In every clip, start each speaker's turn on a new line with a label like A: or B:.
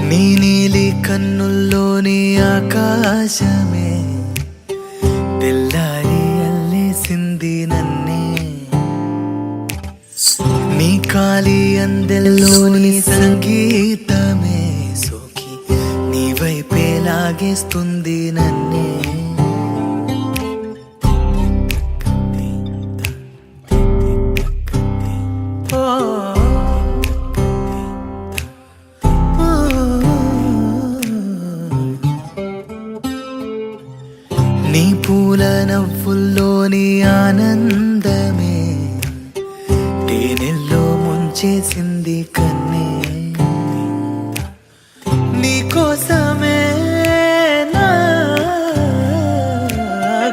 A: నీ నీలి కన్నుల్లోని ఆకాశమే తెల్లారి అల్లేసింది నన్నే. నీ కాలి అందెల్లోని సంగీతమే సోకి నీ వైపే లాగేస్తుంది నన్నే. నీ పూల నవ్వుల్లోని ఆనందమే తేనెల్లో ముంచేసింది కన్నే. నీ కోసమే నా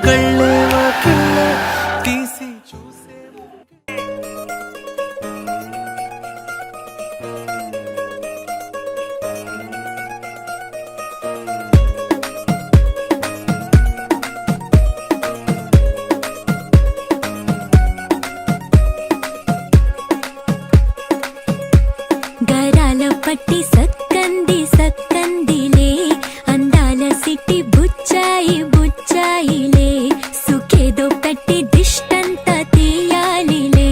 A: గళ్ళే వాకిళ్ళ తీసి చూసే
B: పట్టి సక్కంది సక్కందిలే అందాల సిట్టి బుచ్చాయి బుచ్చాయిలే సుఖేదో పెట్టి దిష్టంతా తీయాలిలే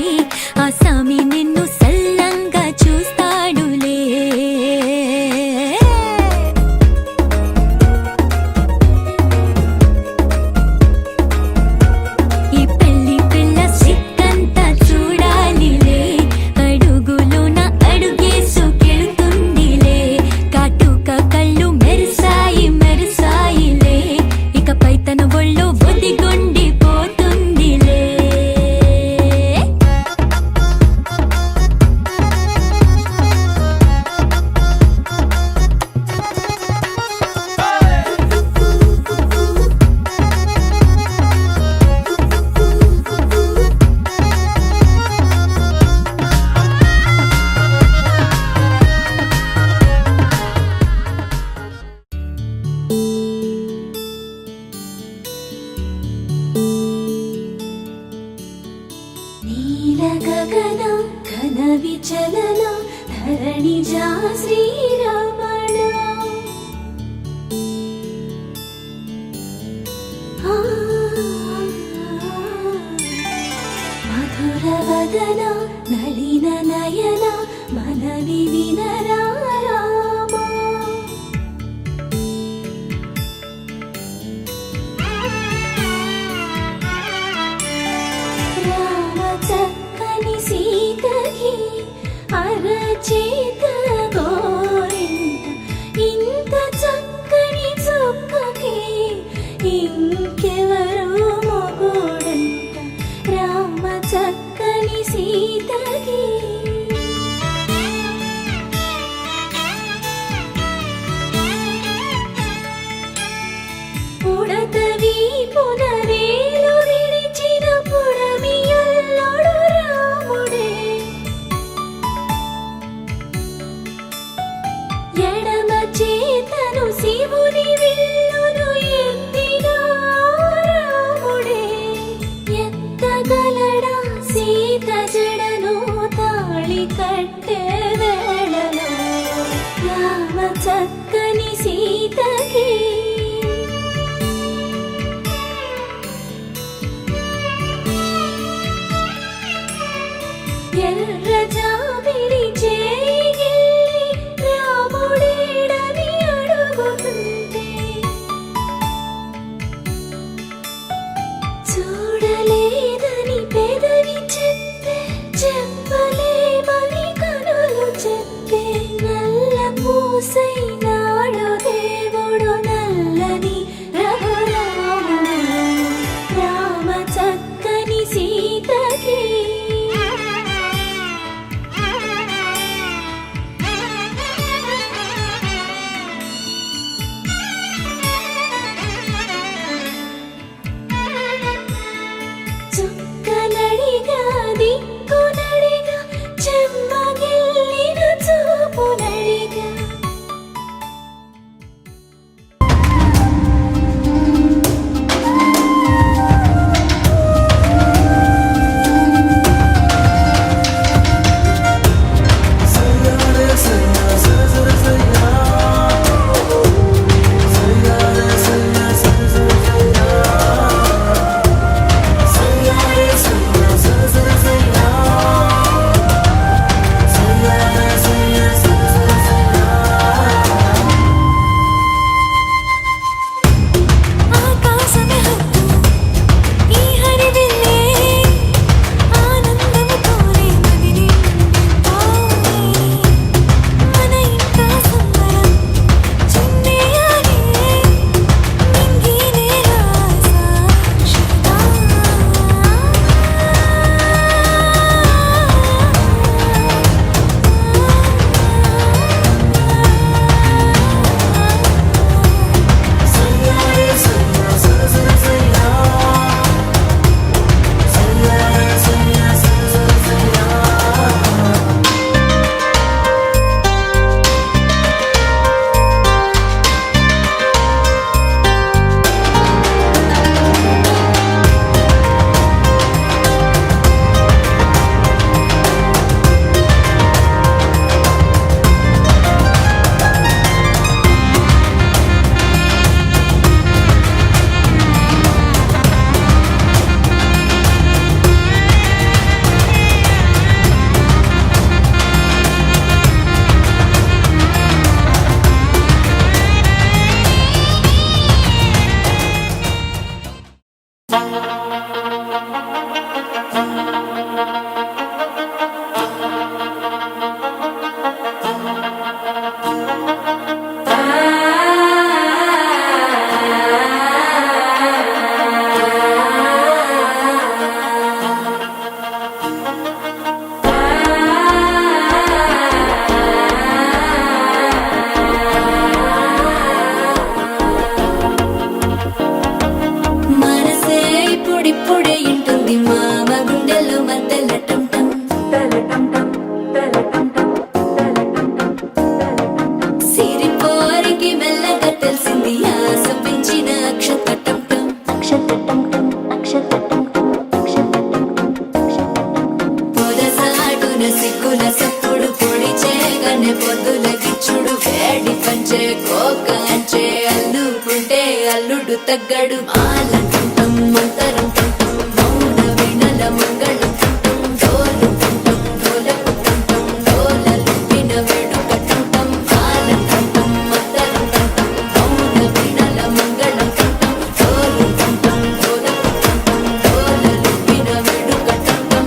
B: ఆ సామి నిన్ను సల్లంగా చూస్తాడులే. ఈ పెళ్లి పిల్ల సిక్కంతా చూడాలిలే అడుగులోన అడుగేసు కళ్ళు మెరిసాయి మెరిసాయిలే ఇకపై తన ఒళ్ళు ఒదిగొండి పోతుందిలే. గగన ఘన విచలన ధరణిజా శ్రీరమణ మధుర వదన నళిన నయన మనవి వినరా సీతకి అరచేత గోరింట ఇంత చక్కని చుక్కకి ఇంకెవరు మొగుడంట రామ చక్కని సీతకి. ఉడతవి పునవేలు విడిచిన పుడమియల్లోడు రాముడే ఎడమ చేతను శివుని విల్లును ఎత్తిన రాముడే ఎత్తగలడా సీత జడను తాళి కట్టే వేళలో రామ చక్కని సీతకి. ఎర్ర జాబిలి చేయి రాముడేడని అడుగుతుంటే చూడలేదని పెదవి చెప్పే చెప్పలేమని కనులు చెప్పే నల్ల పూసైనాడు దేవుడు ఒక అంచే అల్లుకుంటే అల్లుడు తగ్గడు మాలంటుంటం మంతరం టుంటం మౌన వీణల మంగళం టుంటం డోలు టుంటం డోలకు టుంటం డోలలు విన వేడుక టుంటం మాలంటుంటం మంతరం టుంటం మౌన వీణల మంగళం టుంటం డోలు టుంటం డోలకు టుంటం డోలలు విన వేడుక టుంటం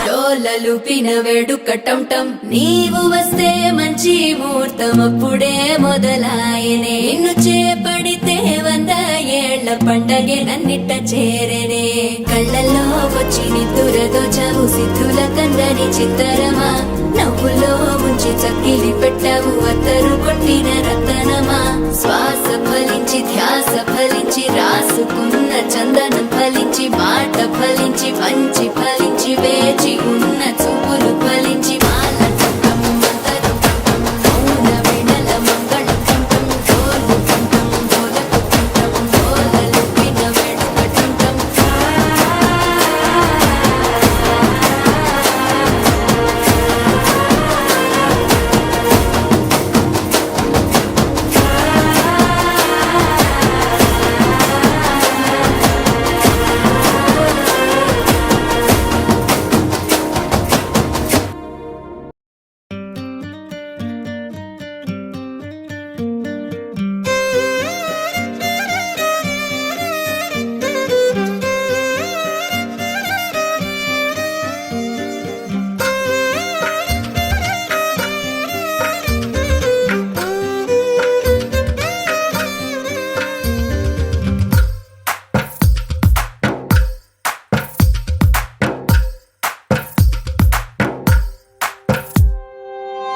B: డోలలుపిన వేడుక టంటం నీవు వస్తే మంచి ముహూర్తం అప్పుడే మొదలాయనే నిన్ను చేపడితే 100 ఏళ్ల పండగే నన్నిట్ట చేరనే కళ్ళల్లో వచ్చి నిద్దురదోచావు సిద్ధుల కందని చిత్తరమా నవ్వులో ముంచి చక్కిలి పెట్టావు అత్తరు కొట్టిన రతనమా శ్వాస ఫలించి ధ్యాస ఫలించి రాసుకున్న చందనం ఫలించి మాట ఫలించి మంచి ఫలించి వేచి ఉన్న చూపులు ఫలించి మాల టుంటం మంతరం టుంటం మౌన వీణల మంగళం టుంటం డోలు టుంటం డోలకు టుంటం డోలలు విన వేడుక టుంటం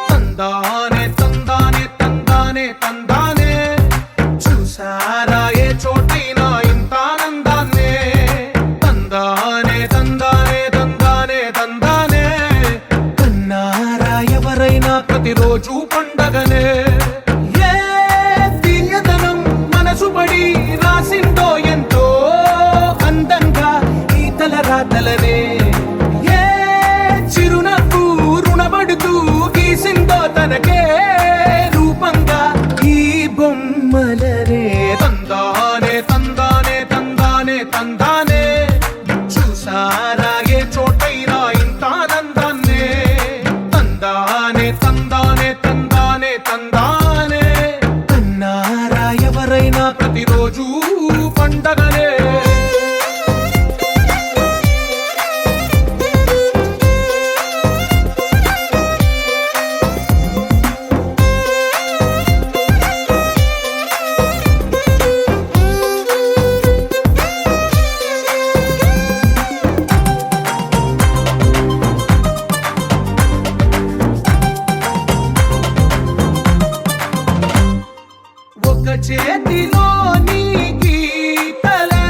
C: తందానే తందానే తందానే తందానే చూసారా ఏ చోటైనా ఇంత ఆనందాన్నే తందానే తందానే తందానే తందానే కన్నారా ఎవరైనా ప్రతిరోజు పండగనే ఏ తీయదనం మనసు పడి రాసిందో ఎంతో అందంగా ఈ తలరాతలనే ఏ చిరునవ్వు రుణపడుతూ గీసిందో తనకే రూపంగా ఈ బొమ్మలనే తందానే తందానే తందానే తందానే చూసారా ఏ చోటైనా ఇంత ఆనందాన్నే తందానే తందానే తందానే తందానే కన్నారా ఎవరైనా ప్రతిరోజు పండగనే ఒక చేతిలో నీ గీతలే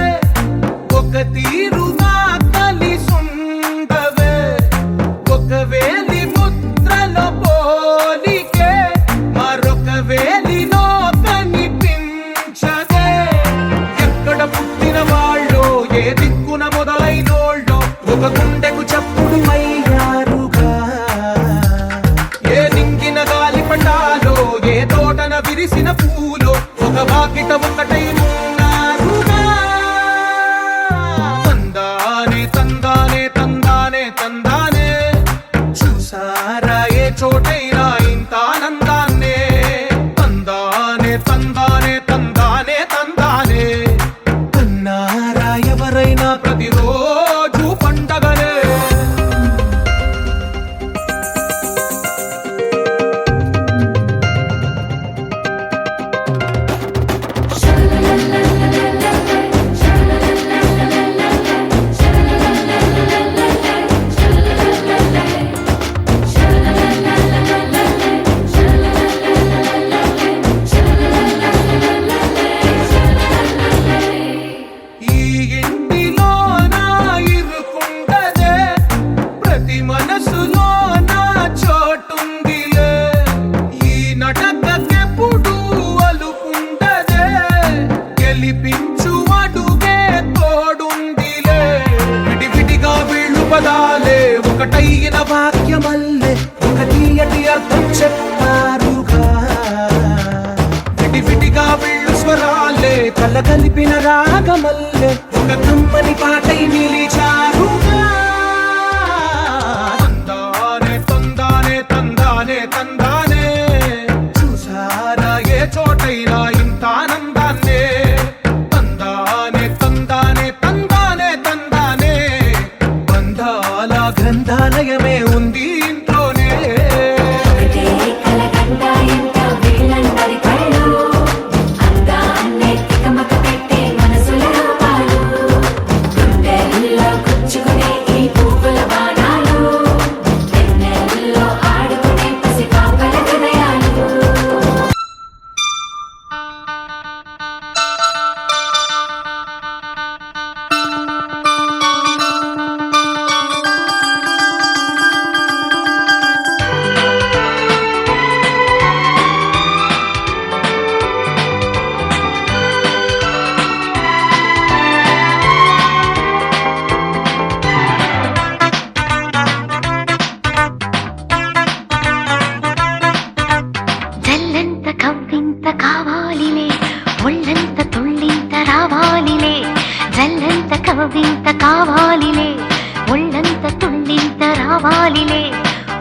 C: ఒక తీరుగా కలిసుండవే ఒక వేలి ముద్రలో పోలికే మరొక వేలిలో కనిపించదే ఎక్కడ పుట్టిన వాళ్ళో ఏ దిక్కున మొదలైనోళ్ళో ఒక గుండెకు చప్పుడు అయ్యారుగా ఏ నింగిన గాలి పటాలో ఏ తోటన విరిసిన పూలో ఒక వాకిట ఒకటై ఉన్నారుగా తందా విడదీగిన వాక్యమల్లే ఒక తీయటి అర్థం చెప్పారుగా విడివిడిగా వెళ్ళు స్వరాలే కల కలిపిన రాగమల్లే ఒక కమ్మని పాటై నిలిచారుగా తందానే తందానే తందానే తందానే చూసారా ఏ చోటైనా ఇంత ఆనందాన్నే తందానే తందానే తందానే తందానే బంధాల గ్రంథాలయమే ఉంది ఇంట్లోనే
B: ఒకటే కలగంట ఎంత వీళ్ళందరి కళ్ళు అందాన్నే తికమక పెట్టే మనసుల రూపాలు గుండెల్లో గుచ్చుకునే ఈ పువ్వుల బాణాలు వెన్నెల్లో ఆడుకునే పసిపాపల హృదయాలు
D: జల్లంత కవ్వింత కావాలిలే ఒళ్ళంత తుళ్ళింత రావాలిలే జల్లంత కవ్వింత కావాలిలే ఒళ్ళంత తుళ్ళింత రావాలిలే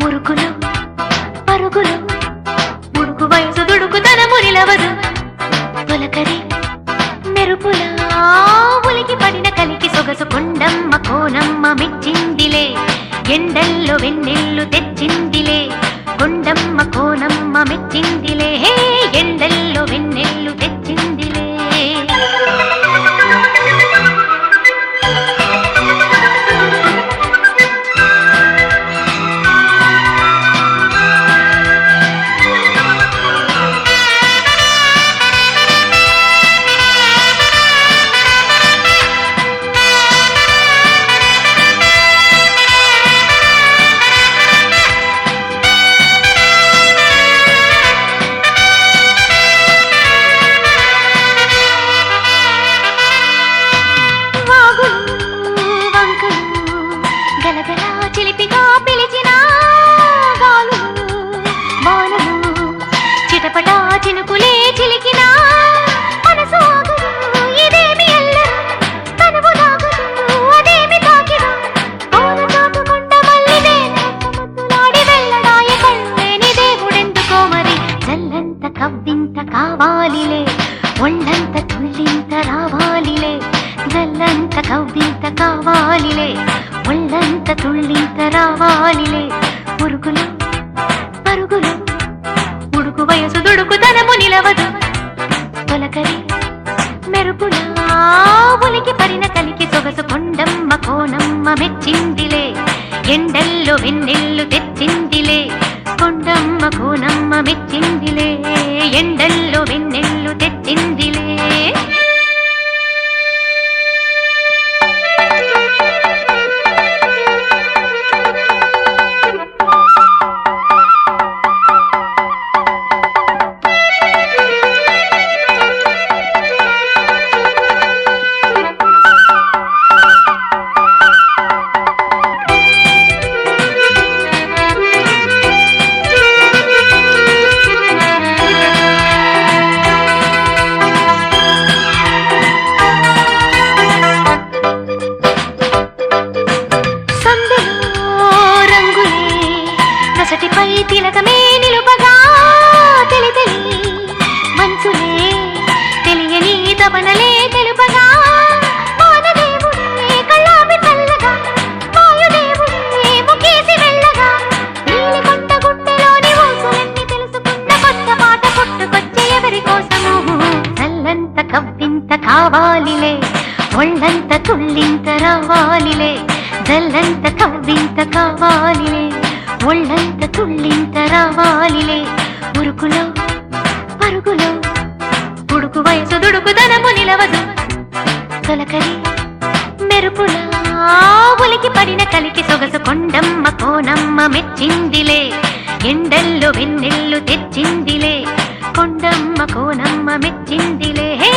D: మురుగులు పరుగులు ముడుకు వయసు దుడుకుతనము నిలవదు తొలకరి మెరుపులా ఉలికి పడిన కలికి సొగసు కొండమ్మ కోనమ్మ మెచ్చిందిలే ఎండల్లో వెన్నెల్లు తెచ్చిందిలే కొండమ్మ కోనమ్మ మెచ్చిందిలే హే ఎండల్లో వెన్నెల్లు తెచ్చిందిలే గలగలా చిలిపిగా పిలిచిన గాలులు వానలు చిటపటా చినుకులే చిలికిన మనసు ఆగదు ఇదేమి ఎల్లరు తనువు లాగదు అదేమి తాకిన కోన చాటుకుంట మల్లిదే ముద్దులాడి వెళ్ళడాయ కళ్ళేని దేవుడెందుకో మరి జల్లంత కవ్వింత కావాలిలే ఒళ్ళంత తుళ్ళింత రావాలిలే జల్లంత కవ్వింత కావాలిలే ఒళ్ళంత తుళ్ళింత రావాలిలే పురుగులు పరుగులు ఉడుకు వయసు దుడుకుతనము నిలవదు తొలకరి మెరుపులా ఉలికి పడిన కలికి సొగసు కొండమ్మ కోనమ్మ మెచ్చిందిలే ఎండల్లో వెన్నెల్లు తెచ్చిందిలే కొండమ్మ కోనమ్మ మెచ్చిందిలే ఎండల్లో వెన్నెల్లు తెచ్చిందిలే నొసటిపై తిలకమే నిలుపగా తెలి తెలి మంచులే తెలియని తపనలే తెలుపగా వానదేవుడే కళ్ళాపి చల్లగా వాయుదేవుడే ముఖేసి వెళ్ళగా నీలి కొండ గుట్టెలోని ఊసులన్నీ తెలుసుకున్న కొత్త పాట పుట్టుకొచ్చే ఎవరి కోసము చల్లంత కవ్వింత కావాలిలే ఒళ్ళంత తుళ్ళింత రావాలిలే జల్లంత కవ్వింత కావాలిలే ఒళ్ళంత తుళ్ళింత రావాలిలే ఉరుకులో పరుగులో ఉడుకు వయసు దుడుకుదనము నిలవదు తొలకరి మెరుపులా ఉలికి పడిన కలికి సొగసు కొండమ్మ కోనమ్మ మెచ్చిందిలే ఎండల్లో వెన్నెల్లు తెచ్చిందిలే కొండమ్మ కోనమ్మ మెచ్చిందిలే హే